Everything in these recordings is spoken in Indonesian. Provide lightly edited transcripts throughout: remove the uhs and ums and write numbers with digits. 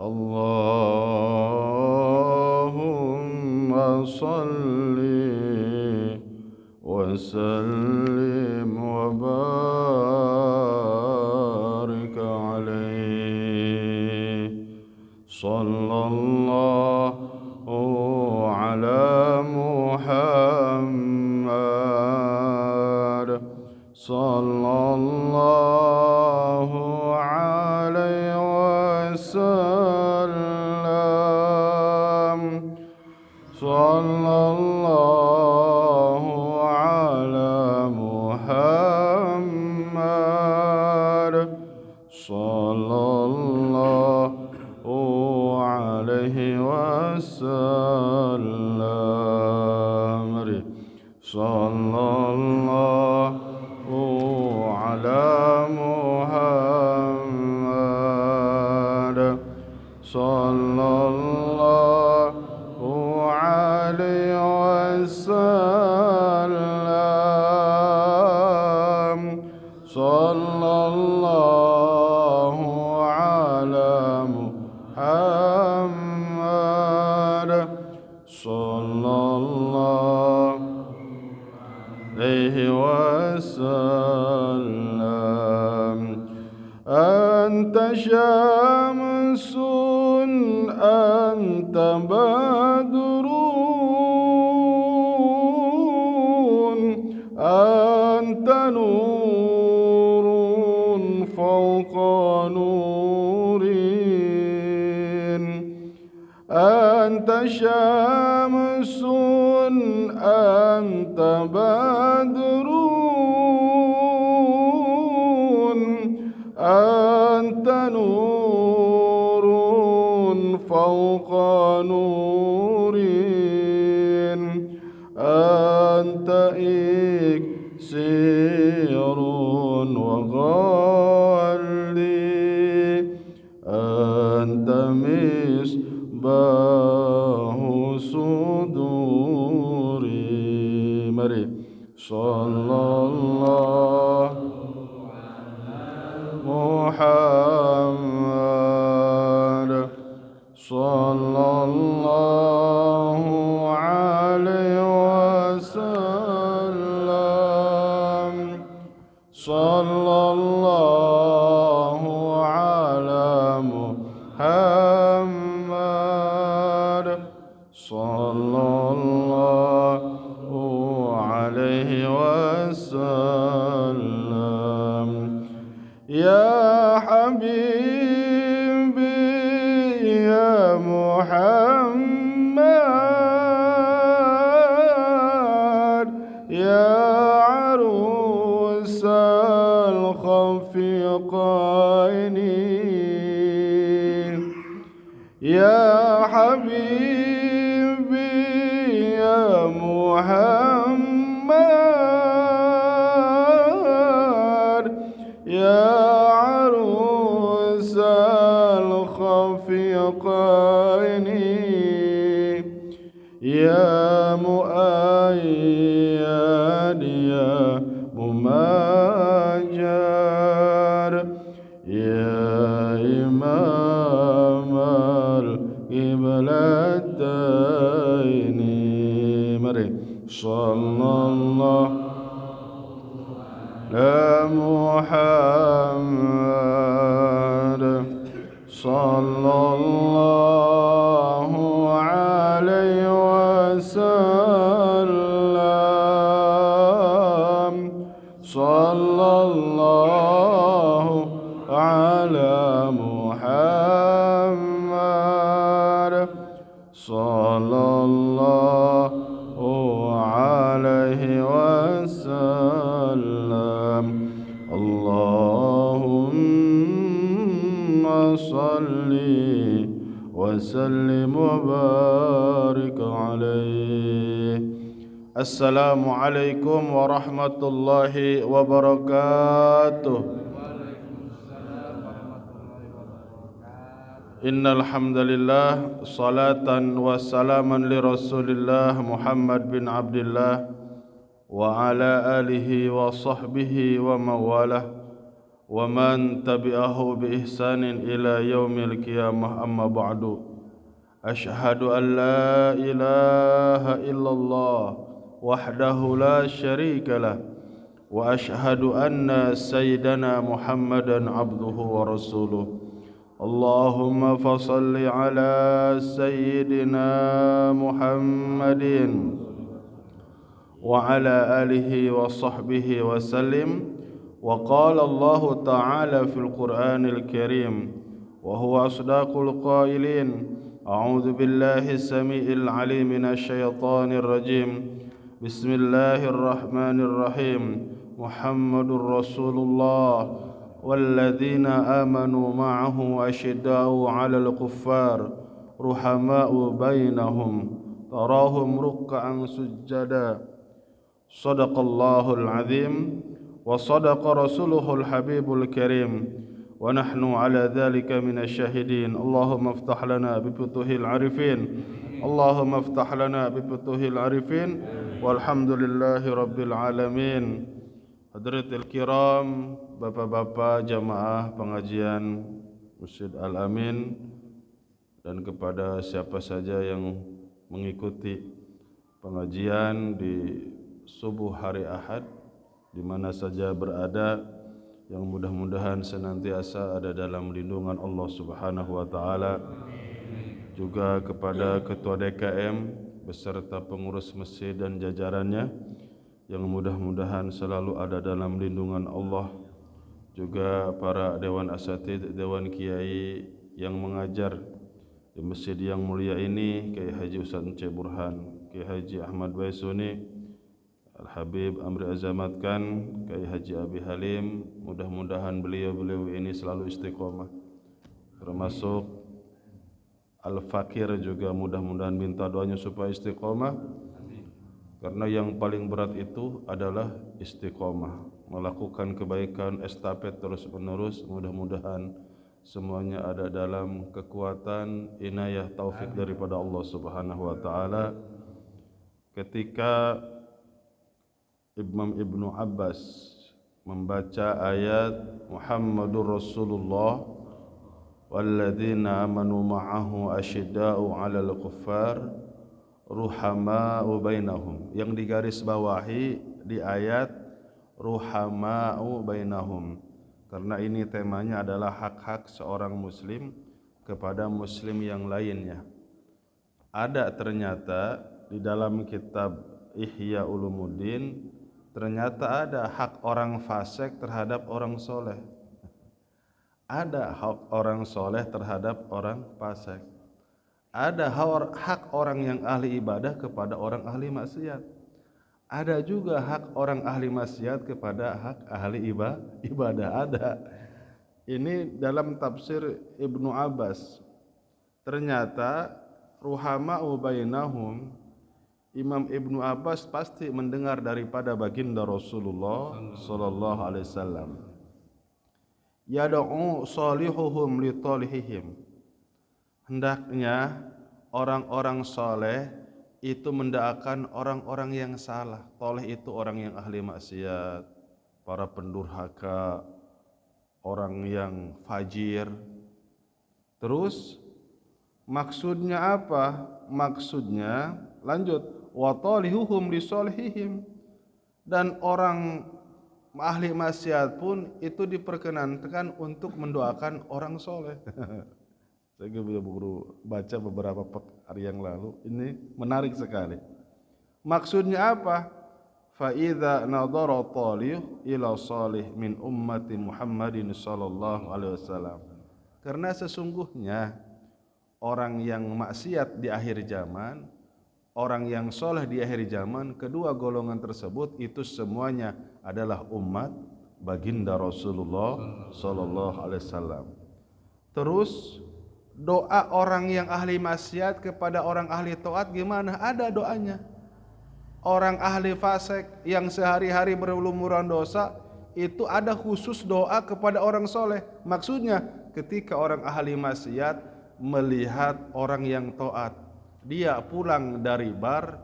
اللهم صل وسلم وبارك عليه. صلى الله على محمد صلى الله عليه وسلم. صلى الله على محمد صلى الله عليه وسلم. صلى الله على محمد صلى الله عليه وسلم. صلى الله على محمد صلى الله عليه وسلم. أنت شمس أنت بدر أنت نور فوق نور. أنت شمس أنت بدر أنت نور فوق نور. أنت إكسير وغالي أنت مصباح صدوري. Mari. Sallallahu Muhammad sallallahu alaihi wasallam. Sallallahu ala Muhammad sallallahu alaihi wasallam. Ya Habibi ya Muhammad ya arusal khafiqaini. Ya Habibi ya Muhammad ya arusal khafiqaini. Ya muayyad ya mumajar ya imam al-qiblataini. Mari. Sallallahu ala Muhammad sallallahu alaihi wasallam. Sallallahu ala Muhammad sallallahu alaihi wasallam. Allahumma salli wa sallim wa barik alaihi. Assalamualaikum warahmatullahi wabarakatuh. Innal hamdalillah salatan wa salaman li Rasulillah Muhammad bin Abdullah wa ala alihi wa sahbihi wa mawalah ومن تبعه بإحسان إلى يوم القيامة أما بعد أشهد أن لا إله إلا الله وحده لا شريك له وأشهد أن سيدنا محمدا عبده ورسوله اللهم فصل على سيدنا محمد وعلى آله وصحبه وسلم وقال الله تعالى في القرآن الكريم وهو أصدق القائلين أعوذ بالله السميع العليم من الشيطان الرجيم بسم الله الرحمن الرحيم محمد رسول الله والذين آمنوا معه أشداء على الكفار رحماء بينهم تراهم ركعا سجدا صدق الله العظيم وصدق رسوله الحبيب الكريم ونحن على ذلك من الشاهدين اللهم افتح لنا بفتوح العارفين اللهم افتح لنا بفتوح العارفين والحمد لله رب العالمين. Hadratil kiram, bapak-bapak jamaah pengajian Masjid Al-Amin, dan kepada siapa saja yang mengikuti pengajian di subuh hari Ahad di mana saja berada, yang mudah-mudahan senantiasa ada dalam lindungan Allah Subhanahu wa taala. Juga kepada ketua DKM beserta pengurus masjid dan jajarannya yang mudah-mudahan selalu ada dalam lindungan Allah. Juga para dewan asatidz, dewan kiai yang mengajar di masjid yang mulia ini, Kiai Haji Ustaz Encik Burhan, Kiai Haji Ahmad Baisuni, Al-Habib Amri Azamat Khan, Kiai Haji Abi Halim, mudah-mudahan beliau-beliau ini selalu istiqomah. Termasuk Al-Fakir juga mudah-mudahan minta doanya supaya istiqomah. Karena yang paling berat itu adalah istiqomah, melakukan kebaikan estafet terus-menerus. Mudah-mudahan semuanya ada dalam kekuatan inayah taufik daripada Allah Subhanahu wa taala. Ketika Imam Ibnu Abbas membaca ayat Muhammadur Rasulullah walladzina amanu ma'ahu asyidda'u 'alal kuffar ruhama'u bainahum, yang digarisbawahi di ayat ruhama'u bainahum, karena ini temanya adalah hak-hak seorang muslim kepada muslim yang lainnya. Ada ternyata di dalam kitab Ihya Ulumuddin, ternyata ada hak orang fasik terhadap orang soleh. Ada hak orang soleh terhadap orang fasik. Ada hak orang yang ahli ibadah kepada orang ahli maksiat. Ada juga hak orang ahli maksiat kepada hak ahli ibadah. Ada. Ini dalam tafsir Ibnu Abbas. Ternyata ruhama'u bainahum, Imam Ibnu Abbas pasti mendengar daripada baginda Rasulullah sallallahu alaihi wasallam. Yad'u salihuhum li talihihim. Hendaknya orang-orang soleh itu mendoakan orang-orang yang salah. Toleh itu orang yang ahli maksiat, para pendurhaka, orang yang fajir. Terus maksudnya apa? Maksudnya lanjut, wa talihuhum li solihihim, dan orang ahli maksiat pun itu diperkenankan untuk mendoakan orang soleh. Saya baru baca beberapa hari yang lalu, ini menarik sekali. Maksudnya apa? Fa idza nadhara talih ila salih min ummati Muhammadin sallallahu alaihi wasallam. Karena sesungguhnya orang yang maksiat di akhir zaman, orang yang soleh di akhir zaman, kedua golongan tersebut itu semuanya adalah umat baginda Rasulullah sallallahu alaihi wasallam. Terus doa orang yang ahli maksiat kepada orang ahli taat gimana? Ada doanya. Orang ahli fasik yang sehari-hari berlumuran dosa, itu ada khusus doa kepada orang soleh. Maksudnya ketika orang ahli maksiat melihat orang yang taat, dia pulang dari bar,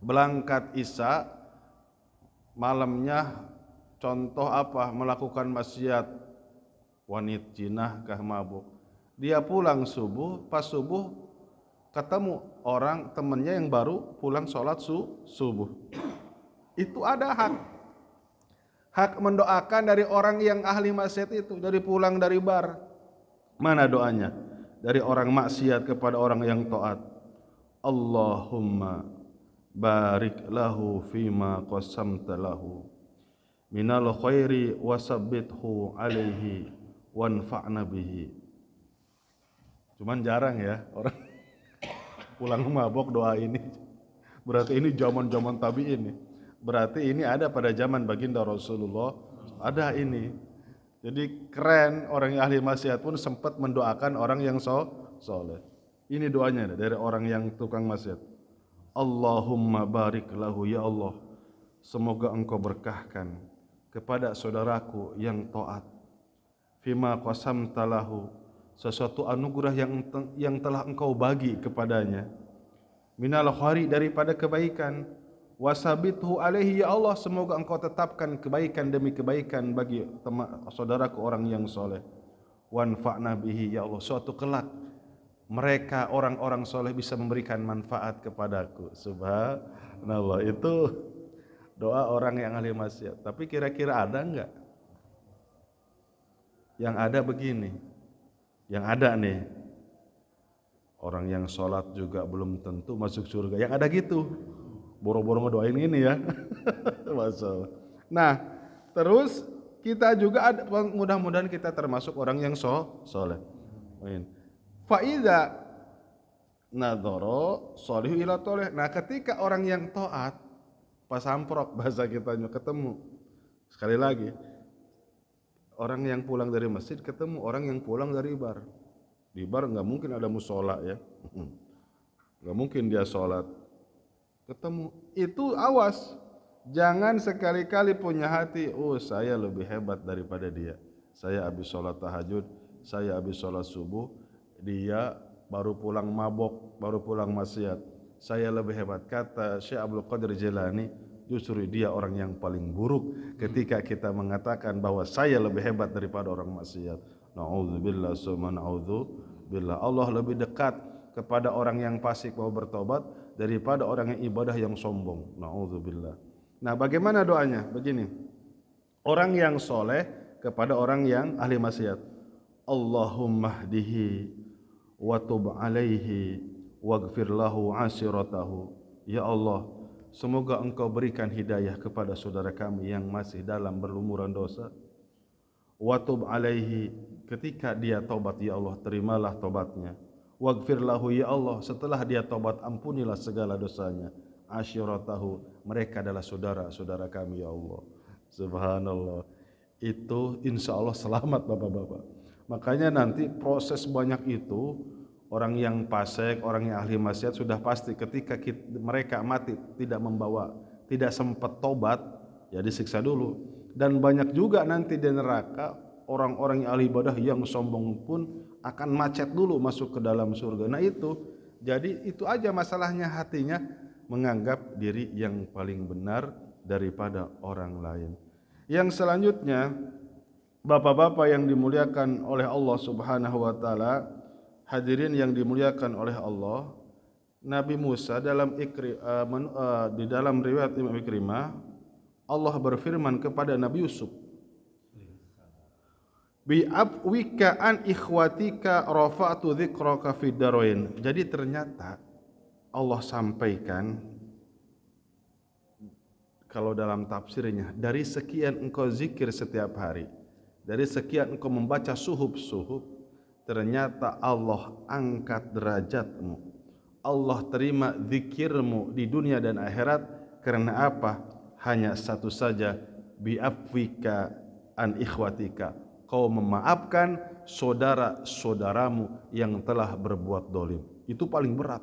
berangkat isya, malamnya contoh apa, melakukan maksiat wanit jinah kah mabuk. Dia pulang subuh, pas subuh ketemu orang temennya yang baru pulang sholat subuh. Itu ada hak mendoakan dari orang yang ahli maksiat itu, dari pulang dari bar. Mana doanya? Dari orang maksiat kepada orang yang taat. Allahumma barik lahu fima qasamta lahu minal khairi wasabbithu alaihi wanfa'na bihi. Cuman jarang ya orang pulang mabok doa ini. Berarti ini zaman-zaman tabi'in nih. Berarti ini ada pada zaman baginda Rasulullah, ada ini. Jadi keren, orang yang ahli maksiat pun sempat mendoakan orang yang soleh. Ini doanya dari orang yang tukang maksiat. Allahumma barik lahu, ya Allah, semoga engkau berkahkan kepada saudaraku yang taat. Fima qasamta lahu, sesuatu anugerah yang telah engkau bagi kepadanya. Minal khairi, daripada kebaikan. Wasabithu alaihi, ya Allah, semoga engkau tetapkan kebaikan demi kebaikan bagi saudaraku orang yang soleh. Wanfa'na bihi, ya Allah, suatu kelak mereka orang-orang soleh bisa memberikan manfaat kepadaku. Subhanallah, itu doa orang yang ahli maksiat. Tapi kira-kira ada enggak? Yang ada begini, yang ada nih, orang yang sholat juga belum tentu masuk surga. Yang ada gitu, boro-boro ngedoain ini ya. Masalah. Nah, terus kita juga ada, mudah-mudahan kita termasuk orang yang soleh. Fa'idha nadhara sholihu ila toleh. Nah, ketika orang yang taat, pas amprok bahasa kita ketemu. Sekali lagi, orang yang pulang dari masjid ketemu orang yang pulang dari bar. Di bar nggak mungkin ada musola ya, nggak mungkin dia sholat. Ketemu itu awas, jangan sekali-kali punya hati, oh saya lebih hebat daripada dia. Saya habis sholat tahajud, saya habis sholat subuh, dia baru pulang mabok, baru pulang maksiat. Saya lebih hebat. Kata Syekh Abdul Qadir Jilani, justru dia orang yang paling buruk ketika kita mengatakan bahwa saya lebih hebat daripada orang maksiat. Na'udzubillah summa na'udzubillah. Allah lebih dekat kepada orang yang fasik mau bertobat daripada orang yang ibadah yang sombong. Na'udzubillah. Nah, bagaimana doanya? Begini. Orang yang soleh kepada orang yang ahli maksiat. Allahumma hdihi wa tub alaihi waghfir lahu asiratahu. Ya Allah, semoga engkau berikan hidayah kepada saudara kami yang masih dalam berlumuran dosa. Wa tub alaihi, ketika dia tobat, ya Allah, terimalah tobatnya. Waghfir lahu, ya Allah, setelah dia tobat, ampunilah segala dosanya. Asyiratahu, mereka adalah saudara-saudara kami, ya Allah. Subhanallah. Itu insya Allah selamat bapak-bapak. Makanya nanti proses banyak itu, orang yang fasik, orang yang ahli maksiat sudah pasti ketika mereka mati tidak membawa, tidak sempat tobat, ya disiksa dulu. Dan banyak juga nanti di neraka orang-orang yang ahli ibadah yang sombong pun akan macet dulu masuk ke dalam surga. Nah itu, jadi itu aja masalahnya, hatinya menganggap diri yang paling benar daripada orang lain. Yang selanjutnya, bapak-bapak yang dimuliakan oleh Allah Subhanahu wa taala, hadirin yang dimuliakan oleh Allah, Nabi Musa di dalam riwayat Imam Ikrimah, Allah berfirman kepada Nabi Yusuf, bi abwika an ikhwatika rafa'tu dzikraka fid darain. Jadi ternyata Allah sampaikan, kalau dalam tafsirnya, dari sekian engkau zikir setiap hari, dari sekian engkau membaca suhuf-suhuf, ternyata Allah angkat derajatmu, Allah terima zikirmu di dunia dan akhirat. Karena apa? Hanya satu saja, bi'afwika an ikhwatika, kau memaafkan saudara-saudaramu yang telah berbuat dolim. Itu paling berat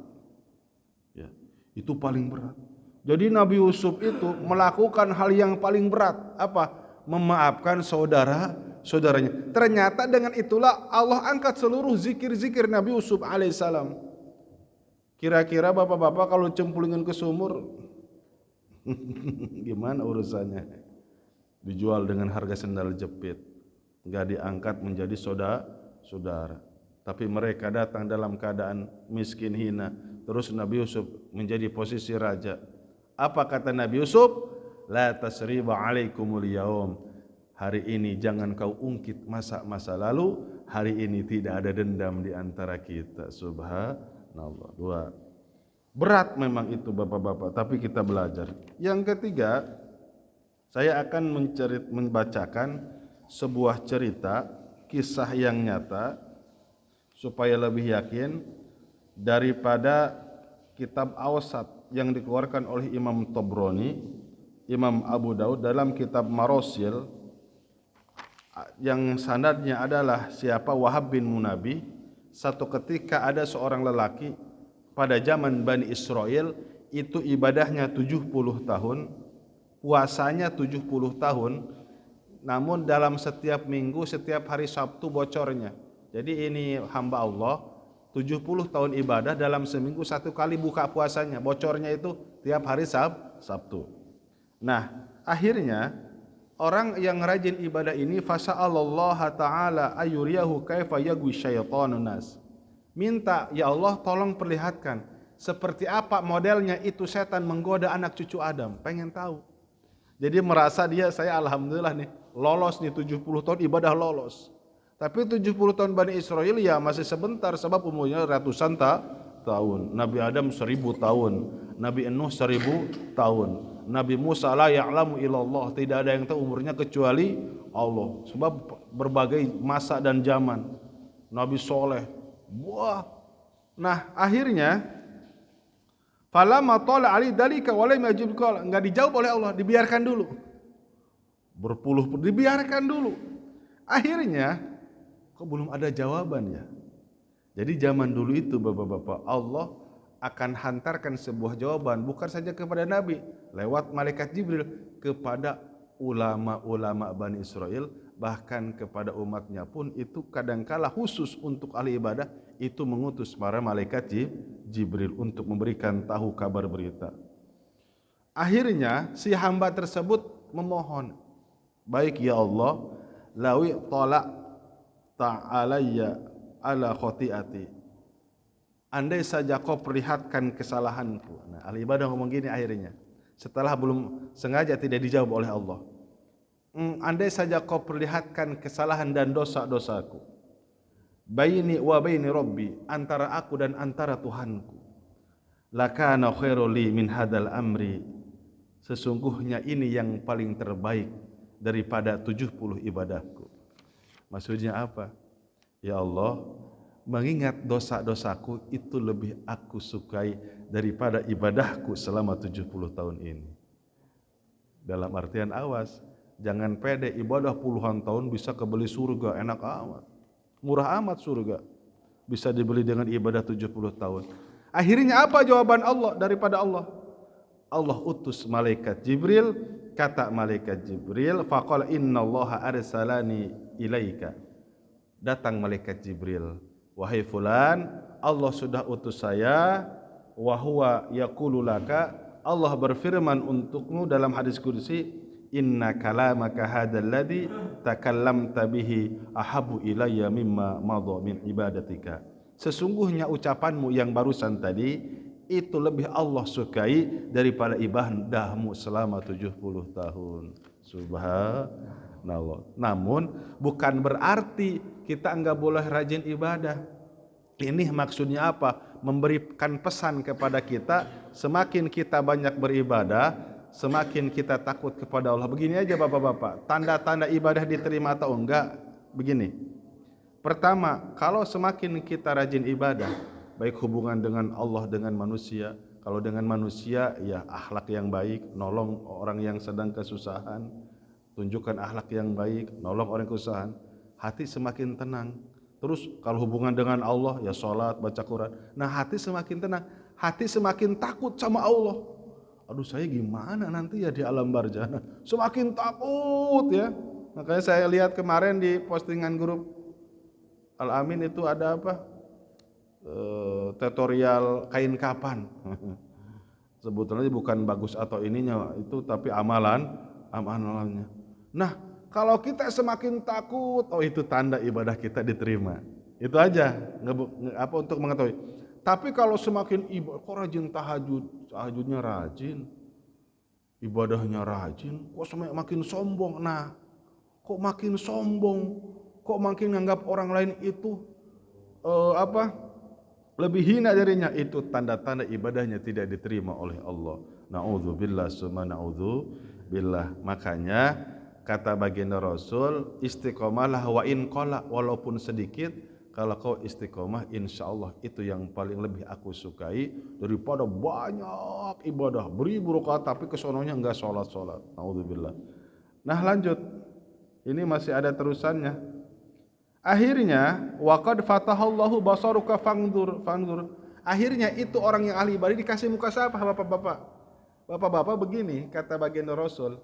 ya, itu paling berat. Jadi Nabi Yusuf itu melakukan hal yang paling berat. Apa? Memaafkan saudara-saudaranya. Ternyata dengan itulah Allah angkat seluruh zikir-zikir Nabi Yusuf alaihissalam. Kira-kira bapak-bapak kalau cemplungin ke sumur gimana urusannya? Dijual dengan harga sendal jepit. enggak diangkat menjadi saudara. Tapi mereka datang dalam keadaan miskin hina. Terus Nabi Yusuf menjadi posisi raja. Apa kata Nabi Yusuf? La tasriba alaikumul yaum. Hari ini jangan kau ungkit masa lalu. Hari ini tidak ada dendam di antara kita. Subhanallah. Dua. Berat memang itu bapak-bapak, tapi kita belajar. Yang ketiga, saya akan membacakan sebuah cerita, kisah yang nyata, supaya lebih yakin daripada kitab Awsat yang dikeluarkan oleh Imam Tabrani, Imam Abu Daud dalam kitab Marasil, yang sanadnya adalah siapa? Wahab bin Munabbih. Satu ketika ada seorang lelaki pada zaman Bani Israel, itu ibadahnya 70 tahun, puasanya 70 tahun, namun dalam setiap minggu, setiap hari Sabtu bocornya. Jadi ini hamba Allah 70 tahun ibadah, dalam seminggu satu kali buka puasanya, bocornya itu tiap hari Sabtu. Nah, akhirnya orang yang rajin ibadah ini fasa'alallaha ta'ala ayuriyahu kaifa yagwi syaitanun nas. Minta, ya Allah tolong perlihatkan seperti apa modelnya itu setan menggoda anak cucu Adam, pengen tahu. Jadi merasa dia, saya alhamdulillah nih lolos nih 70 tahun ibadah lolos. Tapi 70 tahun Bani Israel ya masih sebentar, sebab umurnya ratusan tahun. Nabi Adam 1000 tahun, Nabi Nuh 1000 tahun, Nabi Musa la ya'lamu illallah, tidak ada yang tahu umurnya kecuali Allah, sebab berbagai masa dan zaman. Nabi Soleh, wah. Nah akhirnya falamma tala ali dalika wa lam yajib qala, enggak dijawab oleh Allah, dibiarkan dulu. Berpuluh-puluh dibiarkan dulu. Akhirnya kok belum ada jawaban ya? Jadi zaman dulu itu bapak-bapak, Allah akan hantarkan sebuah jawaban bukan saja kepada Nabi, lewat malaikat Jibril kepada ulama-ulama Bani Israel, bahkan kepada umatnya pun itu kadangkala khusus untuk ahli ibadah itu mengutus para malaikat Jibril untuk memberikan tahu kabar berita. Akhirnya si hamba tersebut memohon, baik ya Allah, lawi tolak ta'alayya ala khoti'ati, andai saja kau perlihatkan kesalahanku. Nah, ahli ibadah ngomong gini akhirnya, setelah belum sengaja tidak dijawab oleh Allah. Andai saja kau perlihatkan kesalahan dan dosa-dosaku, baini wa baini rabbi, antara aku dan antara Tuhanku, lakana khairul li min hadal amri, sesungguhnya ini yang paling terbaik daripada 70 ibadahku. Maksudnya apa? Ya Allah, mengingat dosa-dosaku itu lebih aku sukai daripada ibadahku selama 70 tahun ini. Dalam artian awas, jangan pede ibadah puluhan tahun bisa kebeli surga, enak amat. Murah amat surga, bisa dibeli dengan ibadah 70 tahun. Akhirnya apa jawaban Allah daripada Allah? Allah utus malaikat Jibril, kata malaikat Jibril, faqala innallaha arsalani ilaika. Datang malaikat Jibril, wahai fulan, Allah sudah utus saya, wa huwa yaqulu laka, Allah berfirman untukmu dalam hadis qudsi, inna kalamaka hadzal ladzi takallamta bihi ahabbu ilayya mimma madha min ibadatika. Sesungguhnya ucapanmu yang barusan tadi itu lebih Allah sukai daripada ibadahmu selama 70 tahun. Subhanallah. Namun bukan berarti kita enggak boleh rajin ibadah. Ini maksudnya apa? Memberikan pesan kepada kita, semakin kita banyak beribadah, semakin kita takut kepada Allah. Begini aja bapak-bapak, tanda-tanda ibadah diterima atau enggak begini. Pertama, kalau semakin kita rajin ibadah, baik hubungan dengan Allah dengan manusia. Kalau dengan manusia ya akhlak yang baik, nolong orang yang sedang kesusahan, tunjukkan akhlak yang baik, nolong orang kesusahan, hati semakin tenang. Terus kalau hubungan dengan Allah ya sholat, baca Quran. Nah hati semakin tenang, hati semakin takut sama Allah. Aduh saya gimana nanti ya di alam barzah. Semakin takut ya. Makanya saya lihat kemarin di postingan grup Al-Amin itu ada apa? Tutorial kain kapan. Sebetulnya bukan bagus atau ininya itu, tapi amalannya. Nah Kalau kita semakin takut, oh itu tanda ibadah kita diterima. Itu aja, untuk mengetahui. Tapi kalau semakin ibadah, kok rajin tahajud, tahajudnya rajin, ibadahnya rajin, kok makin sombong. Nah, kok makin sombong, kok makin nganggap orang lain itu lebih hina darinya, itu tanda-tanda ibadahnya tidak diterima oleh Allah. Na'udzubillah summa na'udzubillah. Makanya kata baginda Rasul, istiqomahlah wa in qala, walaupun sedikit, kalau kau istiqomah insyaallah itu yang paling lebih aku sukai daripada banyak ibadah beribu rakaat tapi kesononya enggak salat. Na'udzubillah. Nah, lanjut. Ini masih ada terusannya. Akhirnya waqad fatahallahu basaruka fangdur. Akhirnya itu orang yang ahli ibadah dikasih muka siapa, Bapak-bapak? Bapak-bapak begini kata baginda Rasul,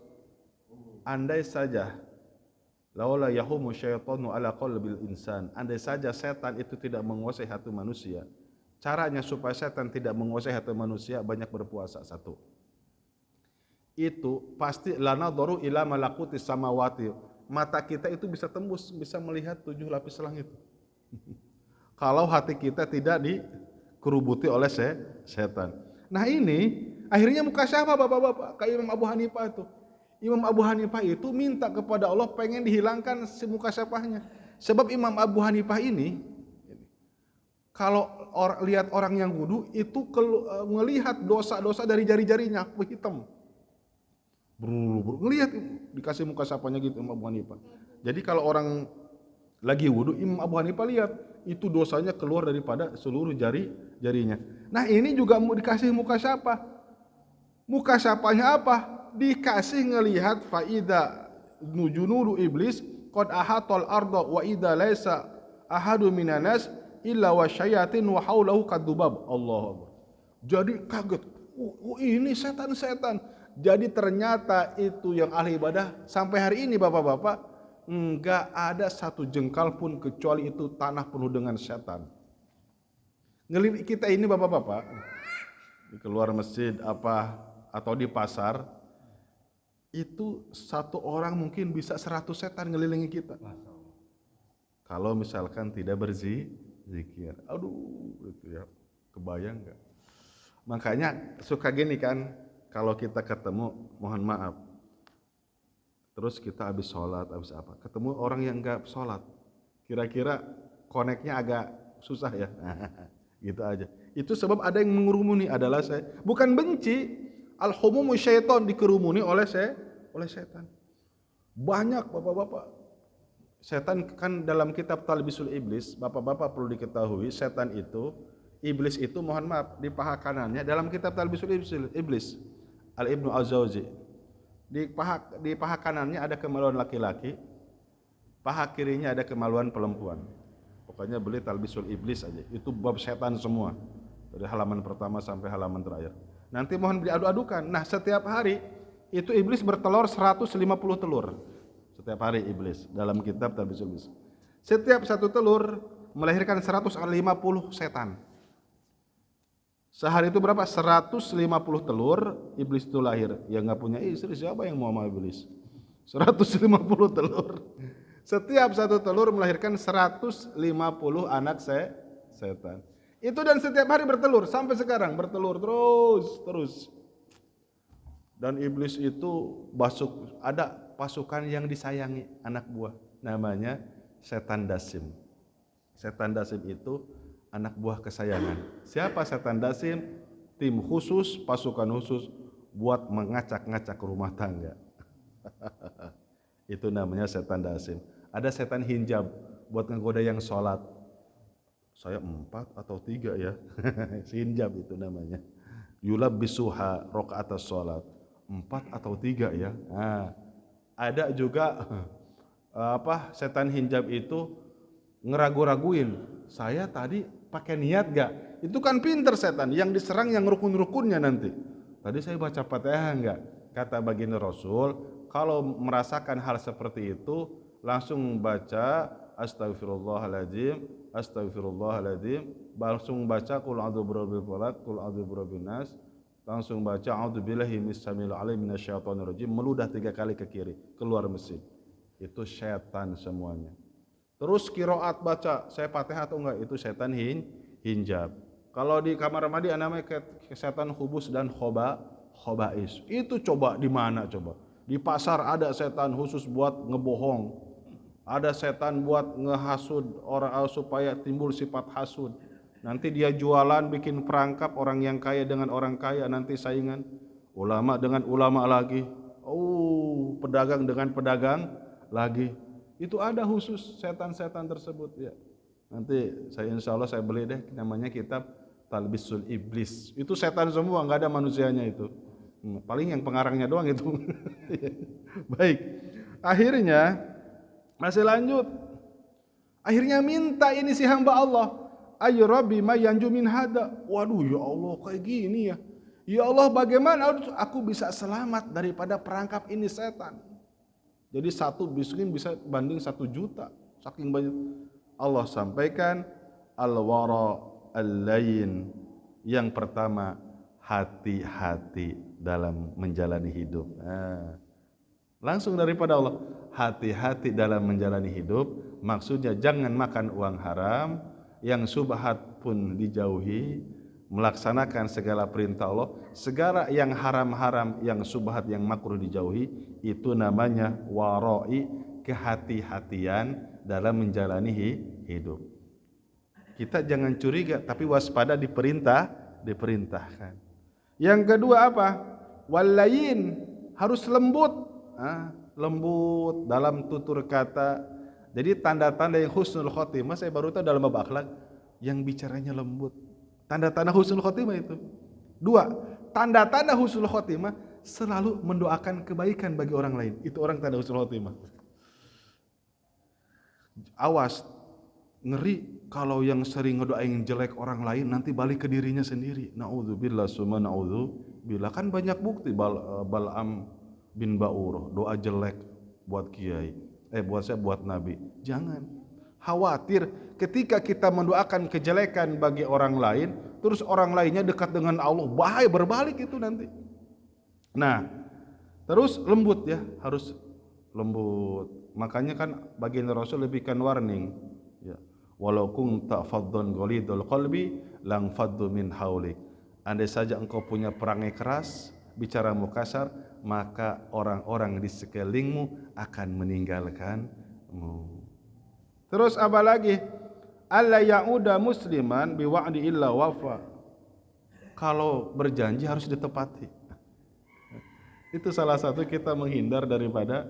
andai saja laula yahumu syaitanu ala qalbil insan, andai saja setan itu tidak menguasai hati manusia. Caranya supaya setan tidak menguasai hati manusia, banyak berpuasa. Satu, itu pasti lana doru ila malakutis samawati, mata kita itu bisa tembus, bisa melihat 7 lapis langit. Kalau hati kita tidak dikerubuti oleh setan. Nah ini akhirnya muka siapa Bapak-bapak? Kayak Imam Abu Hanifah itu. Imam Abu Hanifah itu minta kepada Allah pengen dihilangkan si muka syafahnya. Sebab Imam Abu Hanifah ini kalau lihat orang yang wudu itu melihat dosa-dosa dari jari-jarinya hitam. Ngelihat dikasih muka sapanya gitu Imam Abu Hanifah. Jadi kalau orang lagi wudu, Imam Abu Hanifah lihat itu dosanya keluar daripada seluruh jarinya. Nah ini juga mau dikasih muka siapa? Muka siapanya apa? Dikasih ngelihat faida nujunuru iblis qad ahatal arda wa idza laisa ahadu minanas illa wa syayatin wa haulahu kadubab. Allah. Jadi kaget. Ini setan-setan. Jadi ternyata itu yang ahli ibadah sampai hari ini Bapak-bapak enggak ada satu jengkal pun kecuali itu tanah penuh dengan setan. Ngelihat kita ini Bapak-bapak di keluar masjid atau di pasar itu satu orang mungkin bisa 100 setan ngelilingi kita. Kalau misalkan tidak berzikir. Aduh, itu ya. Kebayang enggak? Makanya suka gini kan, kalau kita ketemu, mohon maaf, terus kita habis sholat, habis apa, ketemu orang yang enggak sholat, kira-kira koneknya agak susah ya, gitu aja. Itu sebab ada yang mengurumuni adalah saya, bukan benci, al-humumu syaiton, dikerumuni oleh setan. Banyak Bapak-bapak, setan kan dalam kitab Talbisul Iblis, Bapak-bapak perlu diketahui, setan itu, iblis itu mohon maaf, di paha kanannya dalam kitab Talbisul Iblis, Al-Ibnu Az-Zawzi, di paha kanannya ada kemaluan laki-laki, paha kirinya ada kemaluan perempuan. Pokoknya beli Talbisul Iblis aja, itu bab setan semua, dari halaman pertama sampai halaman terakhir. Nanti mohon diadu-adukan. Nah setiap hari itu iblis bertelur 150 telur setiap hari iblis dalam kitab Talbisul Iblis. Setiap satu telur melahirkan 150 setan. Sehari itu berapa? 150 telur iblis itu lahir. Ya nggak punya istri, siapa yang mau sama iblis? 150 telur. Setiap satu telur melahirkan 150 anak setan. Itu dan setiap hari bertelur sampai sekarang bertelur terus. Dan iblis itu ada pasukan yang disayangi anak buah, namanya setan dasim. Setan dasim itu anak buah kesayangan. Siapa setan dasim? Tim khusus, pasukan khusus buat mengacak-ngacak rumah tangga. Itu namanya setan dasim. Ada setan hinjab buat ngegoda yang sholat. Saya 4 atau 3 ya. Hinjab itu namanya. Yulab bisuha rakaat sholat. 4 atau 3 ya. Nah, ada juga setan hinjab itu ngeragu-raguin. Saya tadi pakai niat gak? Itu kan pinter setan, yang diserang yang rukun-rukunnya nanti. Tadi saya baca Fatihah enggak? Kata baginda Rasul, kalau merasakan hal seperti itu, langsung baca astagfirullahaladzim, langsung baca qul a'udzu birabbil falaq, qul a'udzu birabbin nas, langsung baca a'udzubillahi minasyaitonir rajim, meludah 3 kali ke kiri, keluar masjid. Itu setan semuanya. Terus qiraat baca, saya Fatihah atau enggak, itu setan hinjab. Kalau di kamar mandi namanya setan khubus dan khobais. Itu coba di mana coba? Di pasar ada setan khusus buat ngebohong. Ada setan buat ngehasud orang supaya timbul sifat hasud. Nanti dia jualan bikin perangkap orang yang kaya dengan orang kaya, nanti saingan. Ulama dengan ulama lagi. Oh, pedagang dengan pedagang lagi. Itu ada khusus setan-setan tersebut ya. Nanti insya Allah saya beli deh, namanya kitab Talbisul Iblis. Itu setan semua, nggak ada manusianya itu. Paling yang pengarangnya doang itu. Baik. Akhirnya masih lanjut. Akhirnya minta ini si hamba Allah. Ayo Rabbi ma yanju min hada. Waduh ya Allah kayak gini ya. Ya Allah bagaimana aku bisa selamat daripada perangkap ini setan. Jadi satu miskin bisa banding 1 juta. Saking banyak. Allah sampaikan al-wara al-layin. Yang pertama hati-hati dalam menjalani hidup. Langsung daripada Allah, hati-hati dalam menjalani hidup. Maksudnya jangan makan uang haram, yang subhat pun dijauhi, melaksanakan segala perintah Allah, segala yang haram-haram, yang subhat, yang makruh dijauhi. Itu namanya warai, kehati-hatian dalam menjalani hidup. Kita jangan curiga, tapi waspada diperintahkan. Yang kedua apa? Walayin, harus lembut. Lembut dalam tutur kata. Jadi tanda-tanda yang husnul khotimah, saya baru tahu dalam bab akhlak, yang bicaranya lembut. Tanda-tanda husnul khotimah itu. 2, tanda-tanda husnul khotimah selalu mendoakan kebaikan bagi orang lain. Itu orang tanda husnul khotimah. Awas, ngeri kalau yang sering ngedoain jelek orang lain nanti balik ke dirinya sendiri. Naudzubillah summa naudzubillah. Kan banyak bukti Bal'am bin Ba'ur doa jelek buat kiai, buat saya, buat nabi. Jangan khawatir ketika kita mendoakan kejelekan bagi orang lain, terus orang lainnya dekat dengan Allah, bahaya berbalik itu nanti. Nah, terus lembut ya, harus lembut. Makanya kan baginda Rasul lebihkan warning ya. Walau kunta faddan ghalidul qalbi lang faddu min haulik. Andai saja engkau punya perangai keras, bicaramu kasar, maka orang-orang di sekelilingmu akan meninggalkanmu. Terus apa lagi? Alla ya'uda musliman biwa'di illa wafa. Kalau berjanji harus ditepati. Itu salah satu kita menghindar daripada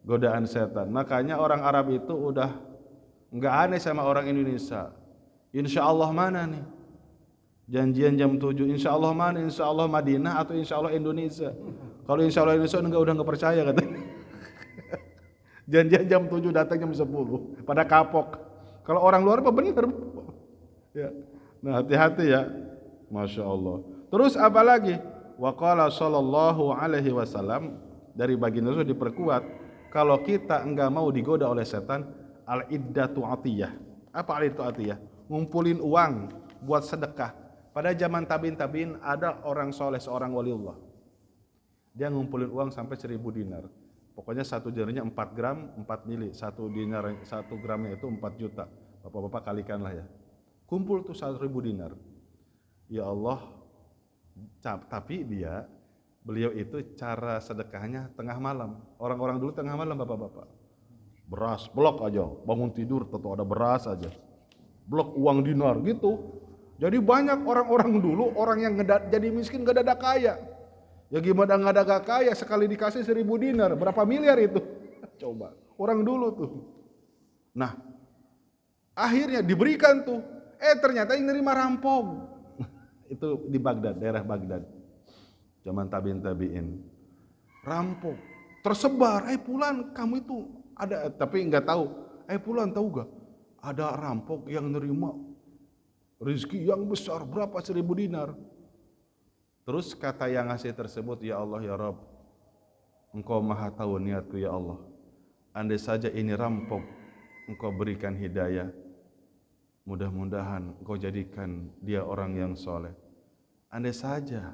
godaan setan. Makanya orang Arab itu udah enggak aneh sama orang Indonesia. Insya Allah mana nih? Janjian jam 7, insya Allah mana? Insya Allah Madinah atau insya Allah Indonesia? Kalau insya Allah Indonesia udah nggak percaya katanya. Janjian jam 7 datang jam 10, pada kapok. Kalau orang luar apa benar? Ya. Nah hati-hati ya, masya Allah. Terus apa lagi? Waqala sallallahu alaihi wasallam, dari baginda Rasul diperkuat, kalau kita enggak mau digoda oleh setan, al-iddatu atiyah. Apa al-iddatu atiyah? Ngumpulin uang buat sedekah. Pada zaman tabi'in ada orang soleh, seorang waliullah. Dia ngumpulin uang sampai 1000 dinar. Pokoknya 1 dinarnya 4 gram, 4 mili. 1 gramnya itu 4 juta. Bapak-bapak kalikanlah ya. Kumpul tuh 1000 dinar. Ya Allah, tapi beliau itu cara sedekahnya tengah malam. Orang-orang dulu tengah malam bapak-bapak. Beras, blok aja. Bangun tidur tentu ada beras aja. Blok uang dinar gitu. Jadi banyak orang-orang dulu, orang yang jadi miskin gak ada kaya. Ya gimana gak ada kaya, sekali dikasih 1000 dinar, berapa miliar itu? Coba, orang dulu tuh. Nah, akhirnya diberikan tuh. Ternyata yang nerima rampok. Itu di Baghdad, daerah Baghdad. Zaman tabi'in. Rampok. Tersebar, Pulan kamu itu ada, tapi nggak tahu. Pulan tahu gak? Ada rampok yang nerima rezeki yang besar, berapa 1000 dinar. Terus kata yang ngasih tersebut, ya Allah ya Rabb, Engkau maha tahu niatku ya Allah. Andai saja ini rampok, Engkau berikan hidayah, mudah-mudahan Engkau jadikan dia orang yang soleh. Andai saja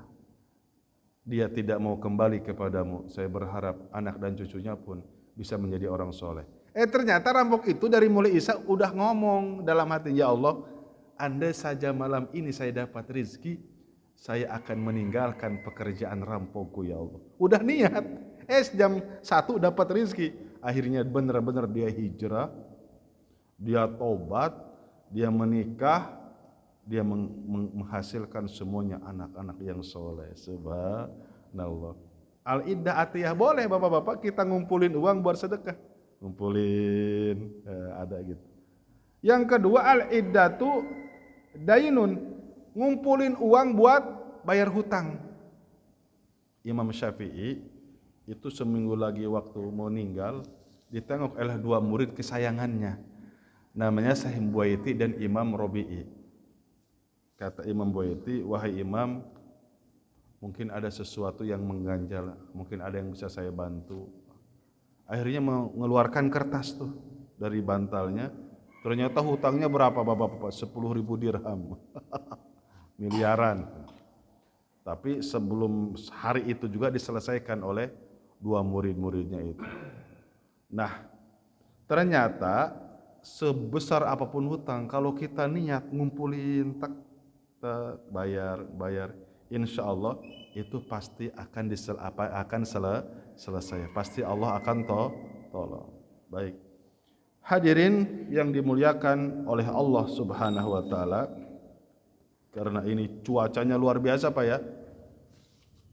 dia tidak mau kembali kepadamu, saya berharap anak dan cucunya pun bisa menjadi orang soleh. Ternyata rampok itu dari mulai Isa udah ngomong dalam hati, ya Allah, andai saja malam ini saya dapat rezeki, saya akan meninggalkan pekerjaan rampokku ya Allah. Udah niat, jam 1 dapat rezeki. Akhirnya benar-benar dia hijrah, dia tobat, dia menikah, dia menghasilkan semuanya anak-anak yang soleh. Subhanallah. Al-iddah atiyah boleh bapak-bapak kita ngumpulin uang buat sedekah. Ngumpulin, ada gitu. Yang kedua al-iddatu dainun, ngumpulin uang buat bayar hutang. Imam Syafi'i itu seminggu lagi waktu mau meninggal ditengok oleh 2 murid kesayangannya, namanya Sahih Buaiti dan Imam Robi'i. Kata Imam Buaiti, wahai Imam, mungkin ada sesuatu yang mengganjal, mungkin ada yang bisa saya bantu. Akhirnya mengeluarkan kertas tuh dari bantalnya. Ternyata hutangnya berapa bapak-bapak? 10.000 dirham. Miliaran. Tapi sebelum hari itu juga diselesaikan oleh 2 murid-muridnya itu. Nah, ternyata sebesar apapun hutang, kalau kita niat ngumpulin, bayar, insya Allah itu pasti akan selesai. Pasti Allah akan tolong. Baik. Hadirin yang dimuliakan oleh Allah Subhanahu wa taala, karena ini cuacanya luar biasa Pak ya.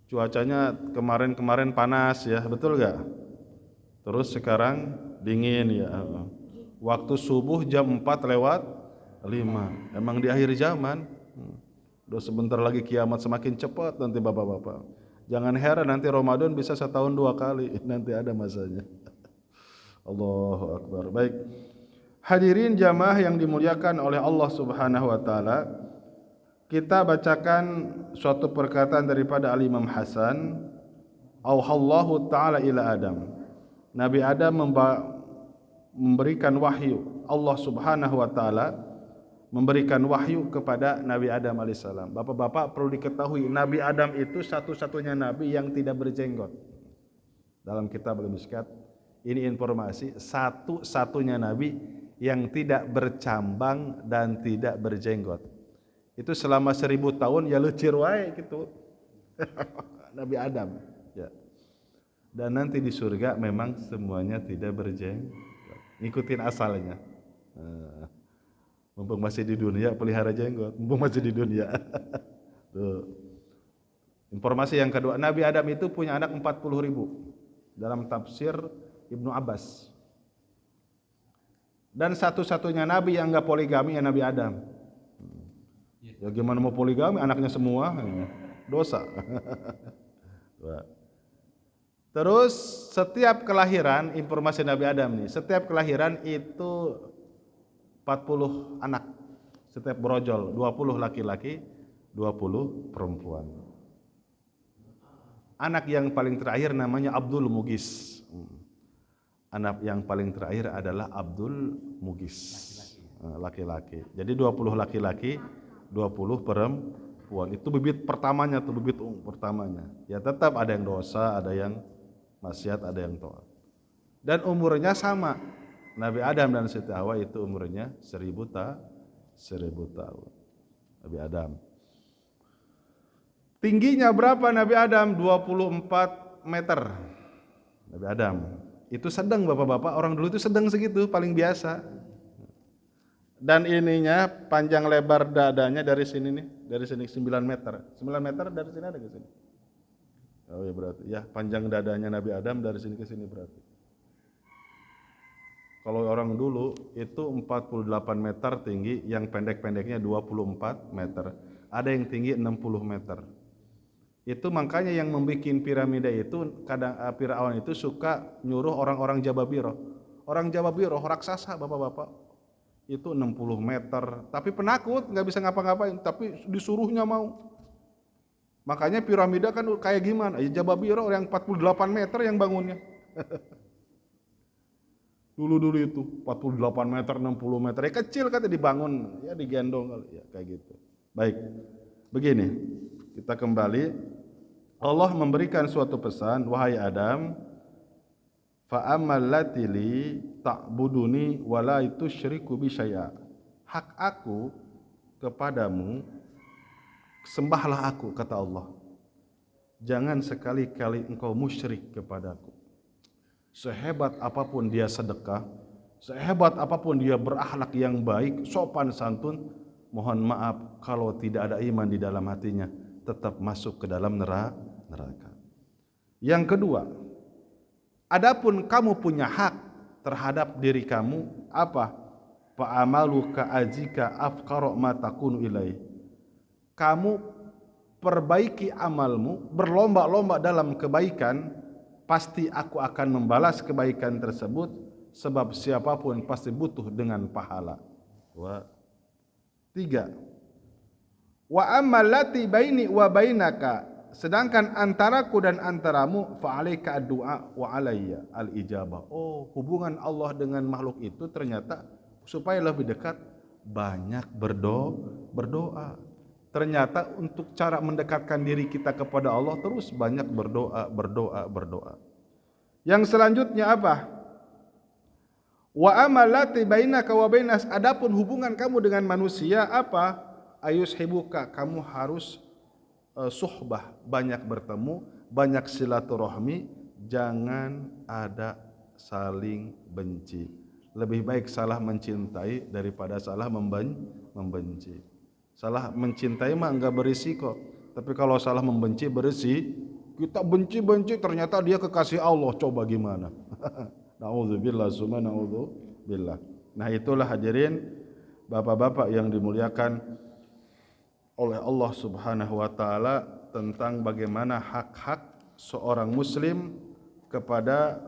Cuacanya kemarin panas ya, betul gak? Terus sekarang dingin ya. Waktu subuh jam 4:05. Emang di akhir zaman. Udah sebentar lagi kiamat, semakin cepat nanti bapak-bapak. Jangan heran nanti Ramadan bisa setahun 2 kali, nanti ada masanya. Allahu Akbar. Baik. Hadirin jamaah yang dimuliakan oleh Allah Subhanahu wa taala, kita bacakan suatu perkataan daripada Al-Imam Hasan, auhallahu taala ila Adam. Nabi Adam memberikan wahyu, Allah Subhanahu wa taala memberikan wahyu kepada Nabi Adam alaihissalam. Bapak-bapak perlu diketahui, Nabi Adam itu satu-satunya nabi yang tidak berjenggot. Dalam kitab Al-Mishkat, ini informasi, satu-satunya nabi yang tidak bercambang dan tidak berjenggot. Itu selama 1000 tahun ya lecir wae gitu. Nabi Adam. Ya. Dan nanti di surga memang semuanya tidak berjenggot. Ngikutin asalnya. Mumpung masih di dunia pelihara jenggot, mumpung masih di dunia. Tuh. Informasi yang kedua, Nabi Adam itu punya anak 40.000 dalam tafsir Ibnu Abbas. Dan satu-satunya nabi yang enggak poligami ya Nabi Adam. Ya gimana mau poligami, anaknya semua, dosa. Terus setiap kelahiran, informasi Nabi Adam nih, setiap kelahiran itu 40 anak, setiap brojol, 20 laki-laki, 20 perempuan. Anak yang paling terakhir namanya Abdul Mugis. Anak yang paling terakhir adalah Abdul Mugis, laki-laki. Jadi 20 laki-laki, 20 perempuan. Itu bibit pertamanya tuh, bibit pertamanya. Ya tetap ada yang dosa, ada yang maksiat, ada yang taat. Dan umurnya sama. Nabi Adam dan Siti Hawa itu umurnya 1000 tahun. Nabi Adam. Tingginya berapa Nabi Adam? 24 meter. Nabi Adam. Itu sedang bapak-bapak, orang dulu itu sedang segitu, paling biasa. Dan ininya panjang lebar dadanya dari sini nih, dari sini 9 meter. 9 meter dari sini ada ke sini. Oh ya berarti, ya panjang dadanya Nabi Adam dari sini ke sini berarti. Kalau orang dulu itu 48 meter tinggi, yang pendek-pendeknya 24 meter. Ada yang tinggi 60 meter. Itu makanya yang membuat piramida itu, kadang Firaun itu suka nyuruh orang-orang Jababiro. Orang Jababiro, raksasa bapak-bapak. Itu 60 meter. Tapi penakut, nggak bisa ngapa-ngapain. Tapi disuruhnya mau. Makanya piramida kan kayak gimana? Jababiro yang 48 meter yang bangunnya. Dulu itu 48 meter, 60 meter, ya kecil kan dibangun, ya digendong kali, ya kayak gitu. Baik, begini, kita kembali. Allah memberikan suatu pesan, wahai Adam, fa ammal lati li ta'buduni wa la tusyriku bi syai'a. Hak aku kepadamu, sembahlah aku, kata Allah. Jangan sekali-kali engkau musyrik kepadaku. Sehebat apapun dia sedekah, sehebat apapun dia berakhlak yang baik, sopan santun, mohon maaf kalau tidak ada iman di dalam hatinya, tetap masuk ke dalam neraka. Yang kedua, adapun kamu punya hak terhadap diri kamu, apa? Fa'amaluka ajika afqara ma takunu ilai. Kamu perbaiki amalmu, berlomba-lomba dalam kebaikan, pasti aku akan membalas kebaikan tersebut, sebab siapapun pasti butuh dengan pahala. 3. Wa ammal lati baini wa bainaka, sedangkan antaraku dan antaramu, fa alaika ad-du'a wa alayya al-ijabah. Oh, hubungan Allah dengan makhluk itu ternyata supaya lebih dekat banyak berdoa. Ternyata untuk cara mendekatkan diri kita kepada Allah terus banyak berdoa. Yang selanjutnya apa? Wa amalati bainaka wa bainas, adapun hubungan kamu dengan manusia apa? Ayushibuka, kamu harus suhbah, banyak bertemu, banyak silaturahmi, jangan ada saling benci. Lebih baik salah mencintai daripada salah membenci. Salah mencintai mah enggak berisiko, tapi kalau salah membenci berisi. Kita benci ternyata dia kekasih Allah, coba gimana? Nauzubillah summa naudzubillah. Nah, itulah hadirin bapak-bapak yang dimuliakan oleh Allah Subhanahu wa taala tentang bagaimana hak-hak seorang muslim kepada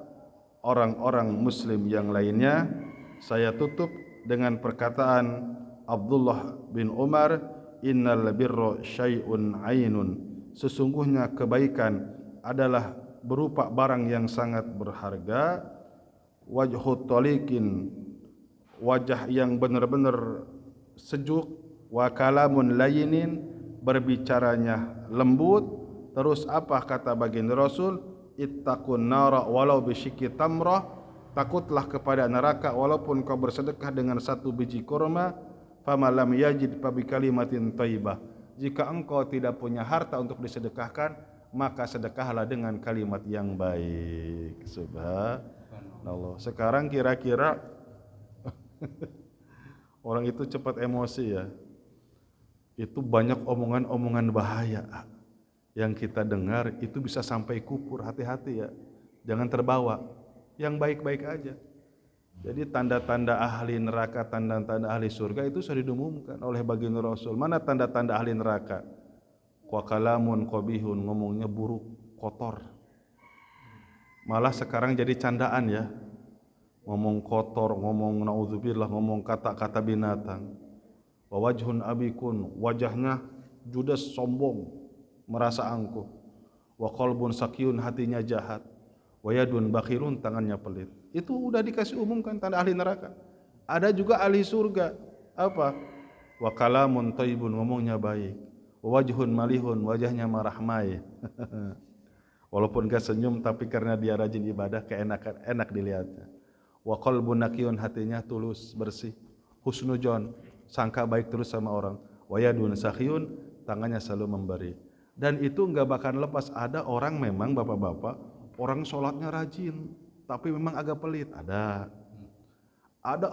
orang-orang muslim yang lainnya. Saya tutup dengan perkataan Abdullah bin Umar, innal birra syai'un ainun. Sesungguhnya kebaikan adalah berupa barang yang sangat berharga. Wajhut taliqin, wajah yang benar-benar sejuk. Wa kalamun layinin, berbicaranya lembut. Terus apa kata baginda Rasul? Ittaqun nara walau bisyikki tamrah, takutlah kepada neraka walaupun kau bersedekah dengan satu biji kurma. Fama lam yajid fa bi kalimatin thayyibah, jika engkau tidak punya harta untuk disedekahkan, maka sedekahlah dengan kalimat yang baik. Subhanallah. Sekarang kira-kira orang itu cepat emosi ya. Itu banyak omongan-omongan bahaya yang kita dengar, itu bisa sampai kufur. Hati-hati ya, jangan terbawa. Yang baik-baik aja. Jadi tanda-tanda ahli neraka, tanda-tanda ahli surga itu sudah diumumkan oleh baginda Rasul. Mana tanda-tanda ahli neraka? Wa kalamun qabihun, ngomongnya buruk, kotor. Malah sekarang jadi candaan ya. Ngomong kotor, ngomong naudzubillah, ngomong kata-kata binatang. Wa wajhun abikun, wajahnya judes, sombong, merasa angkuh. Wa qalbun sakiyun, hatinya jahat. Wa yadun bakhilun, tangannya pelit. Itu udah dikasih umumkan tanda ahli neraka. Ada juga ahli surga. Apa? Wa kalamun thayyibun, ngomongnya baik. Wa wajhun malihun, wajahnya marahmai. Walaupun gak senyum, tapi karena dia rajin ibadah, enak dilihatnya. Wa qalbun naqiyun, hatinya tulus, bersih. Husnujon, sangka baik terus sama orang. Wa yadun sakhiyun, tangannya selalu memberi. Dan itu enggak bakal lepas. Ada orang memang bapak-bapak, orang sholatnya rajin, tapi memang agak pelit. Ada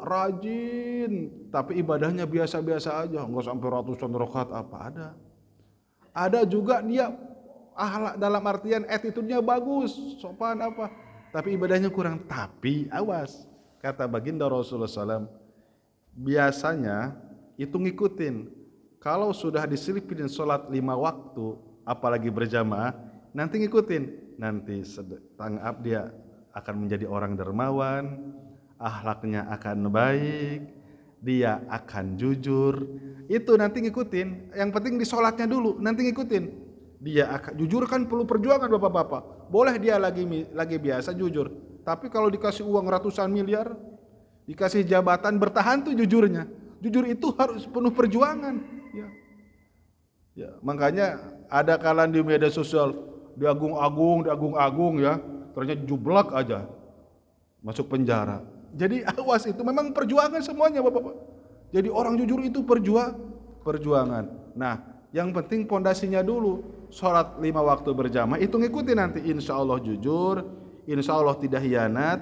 rajin, tapi ibadahnya biasa-biasa aja, enggak sampai ratusan rakaat apa. Ada juga dia akhlak dalam artian attitude-nya bagus, sopan apa, tapi ibadahnya kurang. Tapi awas, kata baginda Rasulullah SAW, biasanya itu ngikutin. Kalau sudah diselipin sholat 5 waktu, apalagi berjamaah, nanti ngikutin. Nanti tanggap dia akan menjadi orang dermawan, akhlaknya akan baik, dia akan jujur. Itu nanti ngikutin. Yang penting di sholatnya dulu, nanti ngikutin. Dia akan jujur, kan perlu perjuangan bapak-bapak. Boleh dia lagi biasa jujur, tapi kalau dikasih uang ratusan miliar, dikasih jabatan, bertahan tuh jujurnya. Jujur itu harus penuh perjuangan. Ya, makanya ada kalan di media sosial diagung-agung ya, ternyata jublak aja. masuk penjara. Jadi awas, itu memang perjuangan semuanya Bapak-bapak. Jadi orang jujur itu perjuangan. Nah, yang penting pondasinya dulu. Sholat 5 waktu berjamaah itu ngikuti nanti. Insya Allah jujur, insya Allah tidak hianat,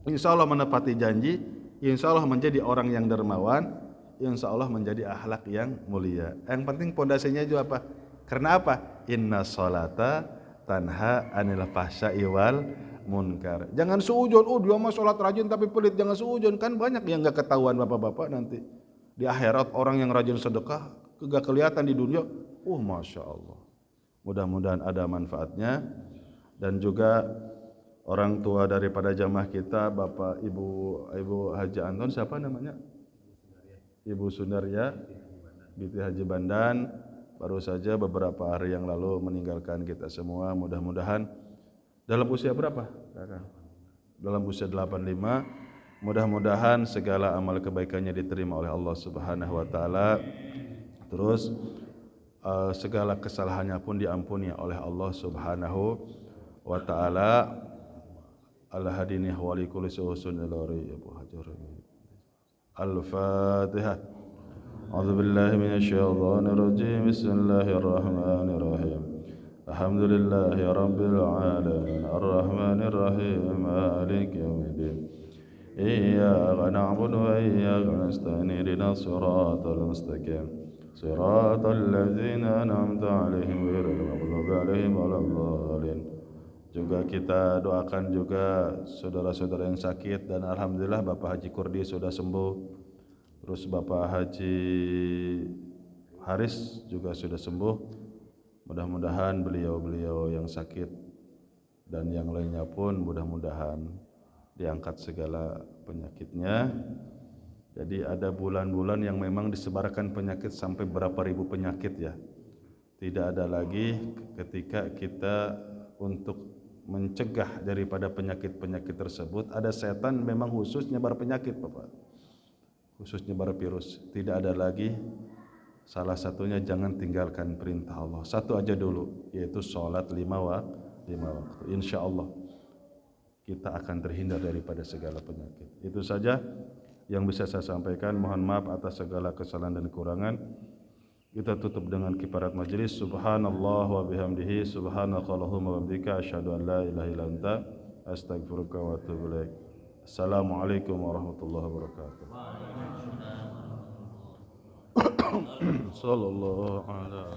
insya Allah menepati janji, insya Allah menjadi orang yang dermawan, insya Allah menjadi akhlak yang mulia. Yang penting pondasinya itu apa? Karena apa? Inna sholata tanha anil fahsya'i wal munkar. Jangan suujon, dia mah sholat rajin tapi pelit. Jangan suujon, kan banyak yang gak ketahuan Bapak-bapak nanti. Di akhirat orang yang rajin sedekah gak kelihatan di dunia. Masya Allah. Mudah-mudahan ada manfaatnya. Dan juga orang tua daripada jamaah kita, Bapak Ibu Haji Anton, siapa namanya? Ibu Sundarya binti Haji Bandan, baru saja beberapa hari yang lalu meninggalkan kita semua. Mudah-mudahan dalam usia berapa? Dalam usia 85. Mudah-mudahan segala amal kebaikannya diterima oleh Allah Subhanahu wa taala. Terus segala kesalahannya pun diampuni oleh Allah Subhanahu wa taala. Al-hadini wa li kulli su'usun ilari Abu Hajar. Al-Fatihah. A'udzu billahi minasyaitonir rajim. Bismillahirrahmanirrahim. Alhamdulillahi rabbil alamin. Arrahmanir rahim. Maliki yaumiddin. Iyyaka na'budu wa iyyaka nasta'in. Ihdinas siratal mustaqim. Siratal ladzina an'amta 'alaihim ghairil maghdubi 'alaihim waladdallin. Juga kita doakan juga saudara-saudara yang sakit, dan alhamdulillah Bapak Haji Kurdi sudah sembuh. Terus Bapak Haji Haris juga sudah sembuh. Mudah-mudahan beliau-beliau yang sakit dan yang lainnya pun mudah-mudahan diangkat segala penyakitnya. Jadi ada bulan-bulan yang memang disebarkan penyakit sampai berapa ribu penyakit ya. Tidak ada lagi ketika kita untuk mencegah daripada penyakit-penyakit tersebut. Ada setan memang khusus nyebar penyakit Bapak, khusus nyebar virus. Tidak ada lagi. Salah satunya jangan tinggalkan perintah Allah. Satu aja dulu, yaitu sholat 5 waktu. Insya Allah kita akan terhindar daripada segala penyakit. Itu saja yang bisa saya sampaikan. Mohon maaf atas segala kesalahan dan kekurangan. Kita tutup dengan kifarat majelis. Subhanallah wa bihamdihi, subhanakallahumma wa bihamdika, asyhadu an la ilaha illa anta, astaghfiruka wa atubu ilaik. Assalamualaikum warahmatullahi wabarakatuh. Sallallahu alaihi